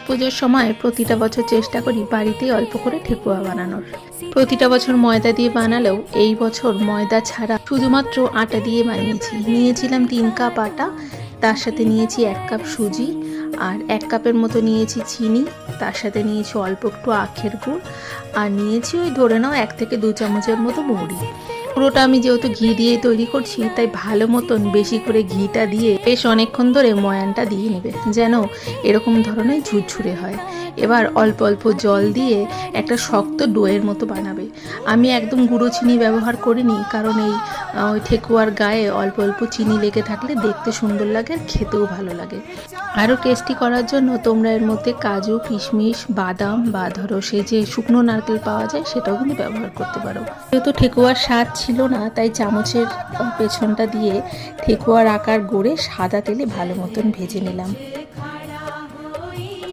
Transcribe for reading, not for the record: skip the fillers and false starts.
পুজোর সময় প্রতিটা বছর চেষ্টা করি বাড়িতেই অল্প করে ঠেকুয়া বানানোর। প্রতিটা বছর ময়দা দিয়ে বানালেও এই বছর ময়দা ছাড়া শুধুমাত্র আটা দিয়ে বানিয়েছি। নিয়েছিলাম 3 কাপ আটা, তার সাথে নিয়েছি 1 কাপ সুজি, আর 1 কাপের মতো নিয়েছি চিনি, তার সাথে নিয়েছি অল্প একটু আখের গুড়, আর নিয়েছি ওই ধরে নাও 1 থেকে 2 চামচের মতো মৌরি। পুরোটা আমি যেহেতু ঘি দিয়েই তৈরি করছি, তাই ভালো মতন বেশি করে ঘিটা দিয়ে বেশ অনেকক্ষণ ধরে ময়ানটা দিয়ে নেবে, যেন এরকম ধরনের ঝুরঝুরে হয়। এবার অল্প অল্প জল দিয়ে একটা শক্ত ডোয়ের মতো বানাবে। আমি একদম গুঁড়ো চিনি ব্যবহার করিনি, কারণ এই ঠেকুয়ার গায়ে অল্প অল্প চিনি লেগে থাকলে দেখতে সুন্দর লাগে আর খেতেও ভালো লাগে। আরও টেস্টি করার জন্য তোমরা এর মধ্যে কাজু, কিশমিশ, বাদাম বা ধরো সেই যে শুকনো নারকেল পাওয়া যায় সেটাও কিন্তু ব্যবহার করতে পারো। যেহেতু ঠেকুয়ার স্বাদ ছিল না, তাই চামচের পেছনটা দিয়ে ঠেকুয়ার আকার গড়ে সাদা তেলে ভালো মতন ভেজে নিলাম।